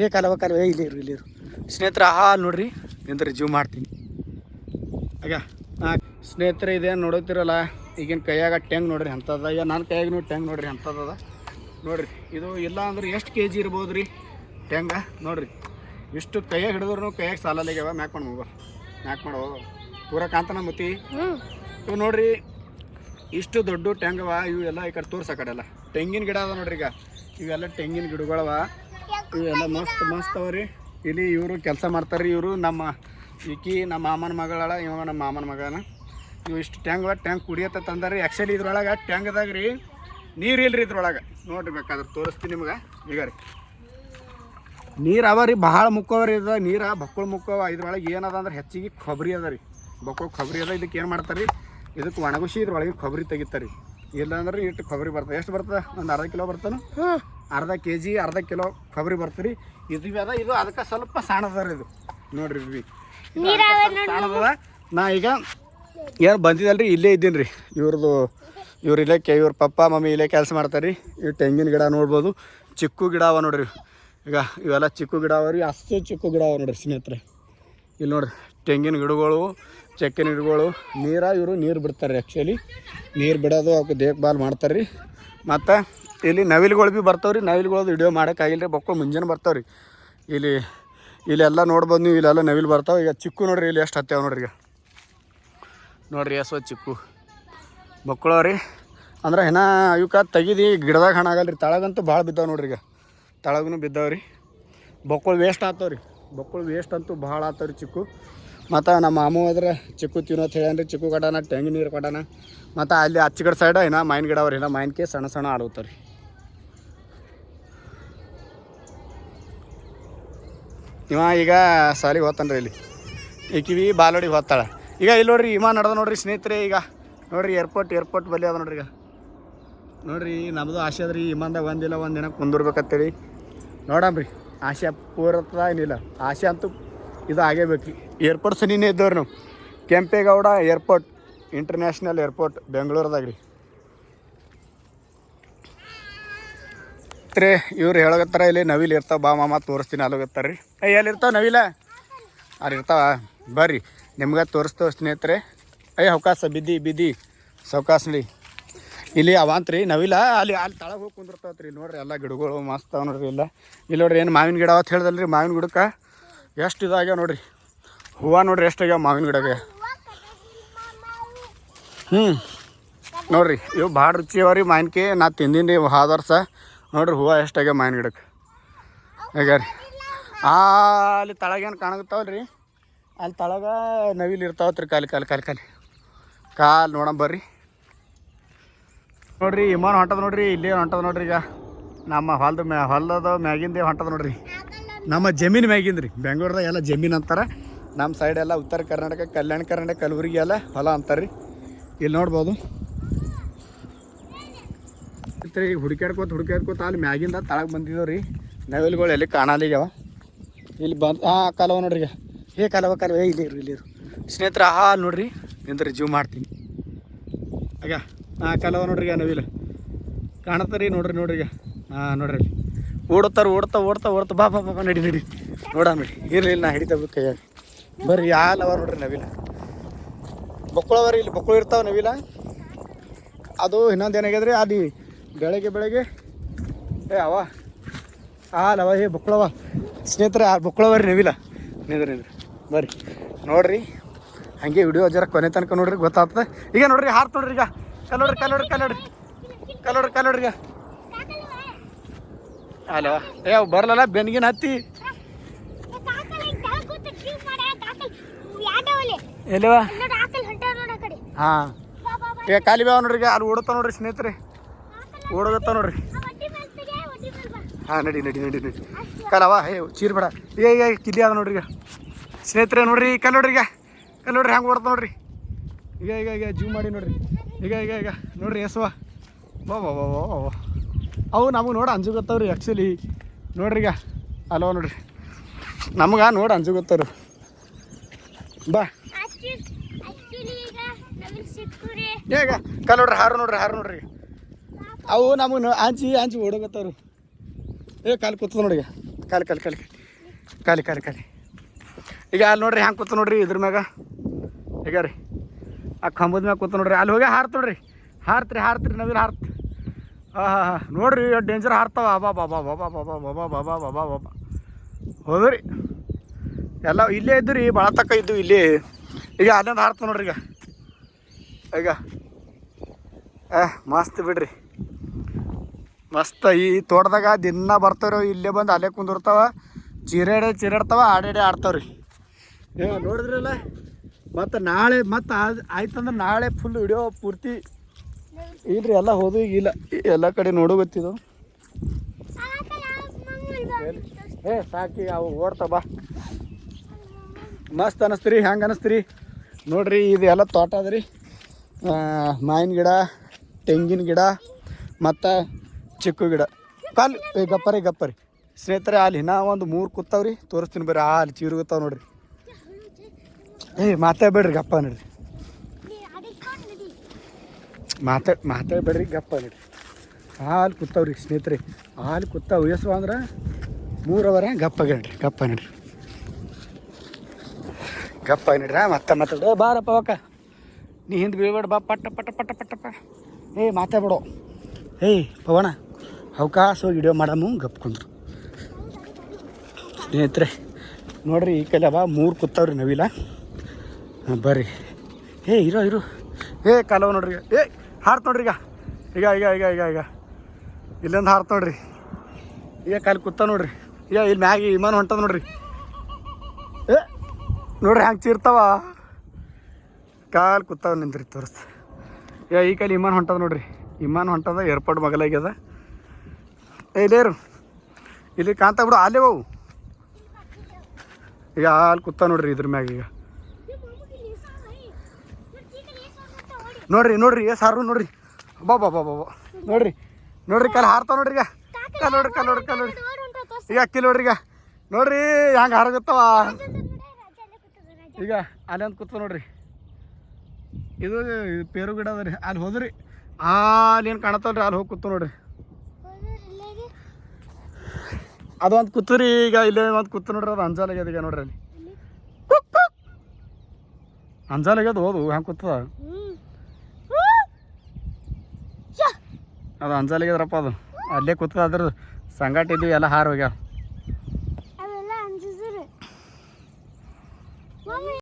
ಕಾಲವ ಇಲ್ಲಿ ಸ್ನೇಹಿತರೆ ನೋಡ್ರಿ ನಿಂದ್ರಿ ಜೀವ್ ಮಾಡ್ತೀನಿ ಆಗ ಸ್ನೇಹಿತರೆ ಇದೇನು ನೋಡುತ್ತೀರಲ್ಲ ಈಗಿನ ಕೈಯಾಗ ಟ್ಯಾಂಗ್ ನೋಡ್ರಿ ಅಂಥದ್ದು ಈಗ ನನ್ನ ಕೈಯಾಗೂ ಟ್ಯಾಂಗ್ ನೋಡ್ರಿ ಅಂಥದ್ದದ ನೋಡ್ರಿ ಇದು ಇಲ್ಲ ಅಂದ್ರೆ ಎಷ್ಟು ಕೆ ಜಿ ಇರ್ಬೋದು ರೀ ಟ್ಯಾಂಗ ನೋಡ್ರಿ ಇಷ್ಟು ಕೈಯಾಗ ಹಿಡಿದ್ರು ಕೈಯಾಗ ಸಾಲಲ್ಲಾಗ್ಯಾವ ಮ್ಯಾಕ್ ಮಾಡೋ ಪೂರ ಕಾಂತನ ಮತಿ ಇವು ನೋಡ್ರಿ ಇಷ್ಟು ದೊಡ್ಡ ಟ್ಯಾಂಗವ ಇವು ಎಲ್ಲ ಈ ಕಡೆ ತೋರ್ಸ ಕಡೆಲ್ಲ ತೆಂಗಿನ ಗಿಡ ಅದ ನೋಡ್ರಿ ಈಗ ಇವೆಲ್ಲ ತೆಂಗಿನ ಗಿಡಗಳವ ಇವೆಲ್ಲ ಮಸ್ತ್ ಅವ ರೀ ಇಲ್ಲಿ ಇವರು ಕೆಲಸ ಮಾಡ್ತಾರೆ ಇವರು ನಮ್ಮ ನಮ್ಮ ಮಾಮನ ಮಗಳ ಇವ ನಮ್ಮ ಮಾಮನ ಮಗನ ಇವು ಇಷ್ಟು ಟ್ಯಾಂಕ್ ಕುಡಿಯತ್ತ ತಂದಾರಿ ಆ್ಯಕ್ಚುಲಿ ಇದ್ರೊಳಗೆ ಟ್ಯಾಂಕ್ದಾಗ ರೀ ನೀರು ಇಲ್ರಿ ಇದ್ರೊಳಗೆ ನೋಡ್ರಿ ಬೇಕಾದ್ರೆ ತೋರಿಸ್ತೀನಿ ನಿಮ್ಗೆ ಈಗ ರೀ ನೀರು ಅವ ರೀ ಭಾಳ ಮುಕ್ಕವ್ರಿ ಇದು ನೀರು ಬಕ್ಕಳು ಮುಕ್ಕವ ಇದ್ರೊಳಗೆ ಏನದ ಅಂದ್ರೆ ಹೆಚ್ಚಿಗೆ ಕೊಬ್ಬರಿ ಅದ ರೀ ಬಕ್ಕಳು ಕೊಬ್ಬರಿ ಅದ ಇದಕ್ಕೆ ಏನು ಮಾಡ್ತಾರೆ ರೀ ಇದಕ್ಕೆ ಒಣಗಿಸಿ ಇದ್ರೊಳಗೆ ಕೊಬ್ಬರಿ ತೆಗಿತಾರೆ ರೀ ಇಲ್ಲಾಂದ್ರೆ ಇಟ್ಟು ಕೊಬ್ಬರಿ ಬರ್ತದೆ ಎಷ್ಟು ಬರ್ತದೆ ಒಂದು ಅರ್ಧ ಕಿಲೋ ಬರ್ತಾನೆ ಅರ್ಧ ಕೆ ಜಿ ಅರ್ಧ ಕಿಲೋ ಕೊಬ್ಬರಿ ಬರ್ತದೆ ರೀ ಇದು ಅದ ಇದು ಅದಕ್ಕೆ ಸ್ವಲ್ಪ ಸಣ್ಣದ ರೀ ಇದು ನೋಡ್ರಿ ರೀ ಸಣ್ಣದ ನಾ ಈಗ ಏನು ಬಂದಿದ್ದಲ್ರಿ ಇಲ್ಲೇ ಇದ್ದೀನಿ ರೀ ಇವ್ರು ಇಲ್ಲೇ ಇವ್ರ ಪಪ್ಪ ಮಮ್ಮಿ ಇಲ್ಲೇ ಕೆಲಸ ಮಾಡ್ತಾರೆ ರೀ ಇವು ತೆಂಗಿನ ಗಿಡ ನೋಡ್ಬೋದು ಚಿಕ್ಕು ಗಿಡ ಅವ ನೋಡ್ರಿ ಈಗ ಇವೆಲ್ಲ ಚಿಕ್ಕು ಗಿಡ ಅವ ರೀ ಅಷ್ಟು ಚಿಕ್ಕು ಗಿಡ ಅವ ನೋಡ್ರಿ ಸ್ನೇಹಿತರೆ ಇಲ್ಲಿ ನೋಡ್ರಿ ತೆಂಗಿನ ಗಿಡಗಳು ಚಕ್ಕಿನ ಗಿಡಗಳು ಇವರು ನೀರು ಬಿಡ್ತಾರೆ ಆ್ಯಕ್ಚುಲಿ ನೀರು ಬಿಡೋದು ಅವಕ್ಕೆ ದೇಖ್ಭಾಲ್ ಮಾಡ್ತಾರೆ ರೀ ಮತ್ತು ಇಲ್ಲಿ ನವಿಲುಗಳು ಭೀ ಬರ್ತಾವೆ ರೀ ನವಿಲುಗಳದ್ದು ವಿಡಿಯೋ ಮಾಡೋಕ್ಕಾಗಿಲ್ಲ ರೀ ಬಕ್ಕಳು ಮುಂಜಾನೆ ಬರ್ತಾವೆ ರೀ ಇಲ್ಲೆಲ್ಲ ನೋಡ್ಬೋದು ನೀವು ಇಲ್ಲೆಲ್ಲ ನವಿಲು ಬರ್ತಾವೆ ಈಗ ಚಿಕ್ಕು ನೋಡ್ರಿ ಇಲ್ಲಿ ಎಷ್ಟು ಹತ್ತೇವೆ ನೋಡ್ರಿ ಎಸ್ ಚಿಕ್ಕು ಬಕ್ಕಳು ರೀ ಅಂದ್ರೆ ಇವಕ್ಕೆ ತೆಗಿದು ಗಿಡದಾಗ ಹಣ ಆಗಲ್ಲ ರೀ ತಳಗಂತೂ ಭಾಳ ಬಿದ್ದಾವೆ ನೋಡ್ರಿ ಈಗ ತಳಗೂ ಬಿದ್ದಾವೆ ರೀ ಬಕ್ಕಳು ವೇಸ್ಟ್ ಆಗ್ತಾವೆ ರೀ ಬಕ್ಕಳು ವೇಸ್ಟ್ ಅಂತೂ ಭಾಳ ಆಗ್ತಾವೆ ರೀ ಚಿಕ್ಕು ಮತ್ತು ನಮ್ಮ ಮಾಮೂ ಅದ್ರ ಚಿಕ್ಕು ತಿನ್ನೋದು ಹೇಳ್ಯಾನ್ರಿ ಚಿಕ್ಕು ಕಟಾನ ತೆಂಗಿನ ನೀರು ಕಟಾನ ಮತ್ತು ಅಲ್ಲಿ ಅಚ್ಚಗಡೆ ಸೈಡ ಮಾವಿನ ಗಿಡ ಅವ್ರಿ ಮಾವಿನಕಾಯಿ ಸಣ್ಣ ಆಡೋತಾವೆ ರೀ ಇವ ಈಗ ಸಾಲಿಗೆ ಹೋಗ್ತಾನೆ ರೀ ಇಲ್ಲಿ ಈಕಿವಿ ಬಾಲೋಡಿಗೆ ಹೋಗ್ತಾಳೆ ಈಗ ಇಲ್ಲಿ ನೋಡ್ರಿ ವಿಮಾನ ನಡೆದ ನೋಡ್ರಿ ಸ್ನೇಹಿತರೆ ಈಗ ನೋಡ್ರಿ ಏರ್ಪೋರ್ಟ್ ಬಲ್ಲಿ ಅದ ನೋಡ್ರಿ ಈಗ ನೋಡ್ರಿ ನಮ್ಮದು ಆಸೆ ಅದ ರೀ ವಿಮಾನದಾಗ ಒಂದಿನ ಕುಂದಿರ್ಬೇಕಂತೇಳಿ ನೋಡಮ್ರಿ ಆಸೆ ಪೂರತ್ವ ಏನಿಲ್ಲ ಆಸೆ ಅಂತೂ ಇದು ಆಗೇಬೇಕು ರೀ ಏರ್ಪೋರ್ಟ್ ಸನಿನೇ ಇದ್ದವ್ರಿ ನಾವು ಕೆಂಪೇಗೌಡ ಏರ್ಪೋರ್ಟ್ ಇಂಟರ್ನ್ಯಾಷನಲ್ ಏರ್ಪೋರ್ಟ್ ಬೆಂಗಳೂರದಾಗ ರೀ ಇವ್ರು ಹೇಳಕತ್ತಾರ ಇಲ್ಲಿ ನವಿಲು ಇರ್ತಾವ ಬಾ ಮಾಮ ತೋರಿಸ್ತೀನಿ ಅಲ್ಲೋಗತ್ತಾರ ರೀ ಎಲ್ಲಿರ್ತಾವ ನವಿಲ ಅಲ್ಲಿ ಇರ್ತಾವ ಬರ್ರಿ ನಿಮ್ಗೆ ತೋರಿಸ್ತೇವೆ ಸ್ನೇಹಿತರೆ ಅವಕಾಶ ಬಿದ್ದಿ ಸವಕಾಶ ರೀ ಇಲ್ಲಿ ಅವಂತ್ರಿ ನವಿಲ ಅಲ್ಲಿ ತಳಗೆ ಹೋಗಿ ಕುಂದಿರ್ತಾವತ್ರಿ ನೋಡ್ರಿ ಎಲ್ಲ ಗಿಡಗಳು ಮಸ್ತ್ ಅವ ನೋಡ್ರಿ ಇಲ್ಲಿ ನೋಡ್ರಿ ಏನು ಮಾವಿನ ಗಿಡ ಅವತ್ತು ಹೇಳ್ದಲ್ರಿ ಮಾವಿನ ಗಿಡಕ್ಕೆ ಎಷ್ಟು ಇದಾಗ್ಯಾವ ನೋಡ್ರಿ ಹೂವು ನೋಡ್ರಿ ಎಷ್ಟಾಗ್ಯಾವ ಮಾವಿನ ಗಿಡಗೆ ನೋಡ್ರಿ ಇವು ಭಾಳ ರುಚಿ ಅವ ರೀ ಮಾವಿನಕಾಯಿ ನಾ ತಿಂದೀನಿ ರೀ ಹಾದ ವರ್ಷ ನೋಡ್ರಿ ಹೂವು ಎಷ್ಟಾಗ್ಯಾವ ಮಾವಿನ ಗಿಡಕ್ಕೆ ಈಗ ರೀ ಅಲ್ಲಿ ತಳಗೇನು ಕಾಣಕತ್ತಾವಲ್ರಿ ಅಲ್ಲಿ ತಳಗ ನವಿಲು ಇರ್ತಾವತ್ರಿ ಕಾಲು ನೋಡಮ್ ಬರ್ರಿ ನೋಡ್ರಿ ವಿಮಾನ ಹೊಂಟದ ನೋಡ್ರಿ ಇಲ್ಲೇ ಹೊಂಟದ ನೋಡ್ರಿ ಈಗ ನಮ್ಮ ಹೊಲದ ಮ್ಯಾಗಿಂದೇ ಹೊಂಟದ ನೋಡ್ರಿ ನಮ್ಮ ಜಮೀನು ಮ್ಯಾಗಿಂದ್ರಿ ಬೆಂಗಳೂರದಾಗ ಎಲ್ಲ ಜಮೀನು ಅಂತಾರೆ ನಮ್ಮ ಸೈಡ್ ಎಲ್ಲ ಉತ್ತರ ಕರ್ನಾಟಕ ಕಲ್ಯಾಣ ಕರ್ನಾಟಕ ಕಲಬುರಗಿ ಎಲ್ಲ ಹೊಲ ಅಂತಾರೆ ರೀ ಇಲ್ಲಿ ನೋಡ್ಬೋದು ಈಗ ಹುಡುಕ್ಯಾಡ್ಕೋತ ಅಲ್ಲಿ ಮ್ಯಾಗಿಂದ ತಳಗೆ ಬಂದಿದ್ದೇವೆ ರೀ ನವಿಲುಗಳು ಎಲ್ಲಿ ಕಾಣಲಿಗ್ಯಾವ ಇಲ್ಲಿ ಕಾಲವ ನೋಡ್ರಿ ಈಗ ಕಾಲವ ಇಲ್ಲಿ ಸ್ನೇಹಿತರ ನೋಡ್ರಿ ನಿಂದ್ರಿ ಜೀವ್ ಮಾಡ್ತೀನಿ ಆಗ ಕಾಲವ ನೋಡ್ರಿ ಈಗ ನವಿಲು ಕಾಣತ್ತಾರೆ ನೋಡ್ರಿ ಈಗ ನೋಡ್ರಿ ಅಲ್ಲಿ ಓಡ್ತಾ ಬಾ ನಡಿ ನೋಡೋಣ ಇರ್ಲಿ ನಾ ಹಿಡಿತಾ ಕೈಯಾಗ ಬರ್ರಿ ಹಾಲವ ನೋಡ್ರಿ ನವಿಲ ಬಕ್ಕಳವರಿ ಇಲ್ಲಿ ಬಕ್ಕಳು ಇರ್ತಾವೆ ನವಿಲ ಅದು ಇನ್ನೊಂದು ಏನಾಗ್ಯದ್ರಿ ಅಲ್ಲಿ ಬೆಳಗ್ಗೆ ಅವ ಹಾಲವ ಬಕ್ಕಳವ ಸ್ನೇಹಿತರೆ ಬಕ್ಕಳವರಿ ನವಿಲ ನಿಂದ್ರಿ ಬರ್ರಿ ನೋಡ್ರಿ ಹಾಗೆ ವಿಡಿಯೋ ಜರ ಕೊನೆ ತನಕ ನೋಡ್ರಿ ಗೊತ್ತಾಗ್ತದೆ ಈಗ ನೋಡ್ರಿ ಹಾರ್ತ ನೋಡ್ರಿ ಈಗ ಕಲ್ಲೋಡ್ರಿ ಈಗ ಅಲ್ವ ಅವ್ ಬರ್ಲಲ್ಲ ಬೆನ್ಗಿನ ಹತ್ತಿ ಎಲ್ಲಿವ ಹಾಂ ಈಗ ಖಾಲಿ ಬ್ಯಾವ ನೋಡ್ರಿ ಅಲ್ಲಿ ಓಡುತ್ತಾವ ನೋಡ್ರಿ ಸ್ನೇಹಿತರೆ ಓಡೋಗತ್ತಾವ ನೋಡ್ರಿ ಹಾಂ ನಡಿ ಕಲವ ಚೀರ್ ಬೇಡ ಈಗ ಕಿಲ್ಲಿ ಅದ ನೋಡ್ರಿ ಈಗ ಸ್ನೇಹಿತರೆ ನೋಡ್ರಿ ಕಲ್ಲೋಡ್ರಿ ಹೆಂಗೆ ಓಡ್ತಾವ ನೋಡ್ರಿ ಈಗ ಜೂ ಮಾಡಿ ನೋಡ್ರಿ ಈಗ ನೋಡ್ರಿ ಎಸ್ವ ಬಾ ಅವು ನಮಗೆ ನೋಡಿ ಅಂಜು ಗೊತ್ತವ್ರಿ ಆ್ಯಕ್ಚುಲಿ ನೋಡ್ರಿ ಈಗ ಅಲ್ವ ನೋಡ್ರಿ ನಮ್ಗೆ ನೋಡಿ ಅಂಜು ಗೊತ್ತವ್ರಿ ಬಾ ಈಗ ಕಲ್ಲೋಡ್ರಿ ಹಾರು ನೋಡ್ರಿ ಅವು ನಮಗೆ ಅಂಜಿ ಓಡೋಗತ್ತವ್ರು ಕಾಲು ಕೂತದ ನೋಡಿ ಕಾಲಿ ಕಾಲಿ ಕಾಲಿ ಕಾಲಿ ಕಾಲಿ ಕಾಲಿ ಈಗ ಅಲ್ಲಿ ನೋಡ್ರಿ ಹ್ಯಾಂಗೆ ಕೂತು ನೋಡ್ರಿ ಇದ್ರ ಮ್ಯಾಗ ಈಗ ರೀ ಆ ಕಂಬದ ಮ್ಯಾಗ ಕೂತು ನೋಡ್ರಿ ಅಲ್ಲಿ ಹೋಗಿ ಹಾರ್ತು ನೋಡ್ರಿ ಹಾರ್ತ್ರಿ ನವಿಲ್ ಹಾರ್ತ್ ಹಾಂ ನೋಡ್ರಿ ಡೇಂಜರ್ ಹಾರ್ತಾವ ಬಾಬಾ ಬಾಬಾ ಬಾಬಾ ಬಾಬಾ ಬಾಬಾ ಬಾಬಾ ಬಾಬಾ ಹೋದ್ರಿ ಎಲ್ಲ ಇಲ್ಲೇ ಇದ್ದು ರೀ ಭಾಳ ತಕ್ಕ ಇದ್ದು ಇಲ್ಲಿ ಈಗ ಅಲ್ಲಿಂದ ಹಾರ್ತ ನೋಡ್ರಿ ಈಗ ಮಸ್ತ್ ಬಿಡ್ರಿ ಮಸ್ತ್ ಈ ತೋಟದಾಗ ದಿನ ಬರ್ತಾವ್ರಿ ಇಲ್ಲೇ ಬಂದು ಅಲ್ಲೇ ಕುಂದಿರ್ತಾವ ಚೀರಾಡ್ತಾವ ಆಡ್ತಾವ್ರಿ ನೋಡಿದ್ರಲ್ಲ ಮತ್ತು ನಾಳೆ ಮತ್ತು ಆಯ್ತಂದ್ರೆ ನಾಳೆ ಫುಲ್ ವಿಡಿಯೋ ಪೂರ್ತಿ ಇಲ್ರಿ ಎಲ್ಲ ಹೋದು ಈಗಿಲ್ಲ ಎಲ್ಲ ಕಡೆ ನೋಡೋ ಗೊತ್ತಿದ್ದು ಸಾಕಿ ಅವು ಓಡ್ತಾವ ಬಾ ಮಸ್ತ್ ಅನ್ನಿಸ್ತೀರಿ ಹೆಂಗೆ ಅನ್ನಿಸ್ತೀರಿ ನೋಡ್ರಿ ಇದು ಎಲ್ಲ ತೋಟ ಅದ ರೀ ಮಾವಿನ ಗಿಡ ತೆಂಗಿನ ಗಿಡ ಮತ್ತು ಚಿಕ್ಕು ಗಿಡ ಕಾಲು ಗಪ್ಪರಿ ಸ್ನೇಹಿತರೆ ಅಲ್ಲಿ ಇನ್ನೂ ಒಂದು 3 ಕೂತಾವ್ರಿ ತೋರಿಸ್ತೀನಿ ಬರ್ರಿ ಅಲ್ಲಿ ಚೀರುಗುತ್ತಾವ ನೋಡ್ರಿ ಮಾತಾಡ್ಬೇಡ್ರಿ ಗಪ್ಪ ನೋಡ್ರಿ ಮಾತಾಡ್ಬೇಡ್ರಿ ಗಪ್ಪ ನೋಡ್ರಿ ಹಾಲು ಕೂತಾವ್ರಿ ಸ್ನೇಹಿತರೆ ಹಾಲು ಕೂತಾವ ಎಷ್ಟು ಅಂದ್ರೆ 3 ಅವರ ಗಪ್ಪ ನೋಡ್ರಿ ಮತ್ತೆ ಬಾರಪ್ಪ ಅವಕ್ಕ ನೀ ಹಿಂದೆ ಬೀಳ್ಬೇಡ ಬಾ ಪಟ್ಟ ಮಾತಾಡ್ಬೇಡು ಪವನ ಅವಕಾಶ ಹೋಗಿ ವಿಡಿಯೋ ಮಾಡಮ್ಮ ಗಪ್ಕೊಂಡ್ರು ಸ್ನೇಹಿತರೆ ನೋಡ್ರಿ ಈ ಕೈಲಿ ಅವ 3 ಕೂತಾವ್ರಿ ನವಿಲ ಬರ್ರಿ ಇರು ಕಾಲವ ನೋಡ್ರಿ ಹಾರ್ತ ನೋಡ್ರಿ ಈಗ ಇಲ್ಲಿಂದ ಹಾರ್ತ ನೋಡ್ರಿ ಈಗ ಕಾಲು ಕೂತ ನೋಡ್ರಿ ಈಗ ಇಲ್ಲಿ ಮ್ಯಾಗಿ ವಿಮಾನ ಹೊಂಟದ ನೋಡ್ರಿ ನೋಡ್ರಿ ಹ್ಯಾಂಗೆ ಚೀರ್ತಾವ ಕಾಲು ಕೂತಾವ ನಿಂದ್ರಿ ತೋರಿಸ್ ಈ ಕೈಲಿ ವಿಮಾನ ಹೊಂಟದ ಏರ್ಪೋರ್ಟ್ ಮಗಲಾಗ್ಯದ ಇಲ್ಲೇರು ಇಲ್ಲಿ ಕಾಣ್ತಾ ಬಿಡು ಅಲ್ಲೇ ಹೋವು ಈಗ ಅಲ್ಲಿ ಕೂತ ನೋಡ್ರಿ ಇದ್ರ ಮ್ಯಾಗ ಈಗ ನೋಡ್ರಿ ಸಾರು ನೋಡ್ರಿ ಬಾಬಾ ನೋಡ್ರಿ ಕಾಲು ಹಾರ್ತಾವ ನೋಡ್ರಿ ಈಗ ಕಾಲು ನೋಡ್ರಿ ಈಗ ಅಕ್ಕಿ ನೋಡ್ರಿ ಈಗ ನೋಡ್ರಿ ಹಂಗೆ ಹಾರಾಗತ್ತವ ಈಗ ಅಲ್ಲಿ ಅಂತ ಕೂತ ನೋಡ್ರಿ ಇದು ಪೇರು ಗಿಡ ಅದ ರೀ ಅಲ್ಲಿ ಹೋದ್ರಿ ಅಲ್ಲಿ ಏನು ಕಾಣತ್ತಲ್ರಿ ಅಲ್ಲಿ ಹೋಗಿ ಕೂತು ನೋಡ್ರಿ ಅದು ಒಂದು ಕೂತ್ರಿ ಈಗ ಇಲ್ಲೇ ಒಂದು ಕೂತು ನೋಡ್ರಿ ಅದು ಅಂಜಾಲಾಗ್ಯದ ಈಗ ನೋಡ್ರಿ ಅಲ್ಲಿ ಅಂಜಾಲಾಗ್ಯದ ಹೋದು ಹ್ಯಾಂಗೆ ಕೂತದ ಅದು ಅಂಜಾಲಾಗ್ಯದ್ರಪ್ಪ ಅದು ಅಲ್ಲೇ ಕೂತದ ಅದ್ರ ಸಂಗಾಟ ಇದ್ವಿ ಎಲ್ಲ ಹಾರು ಹೋಗ್ಯಾವ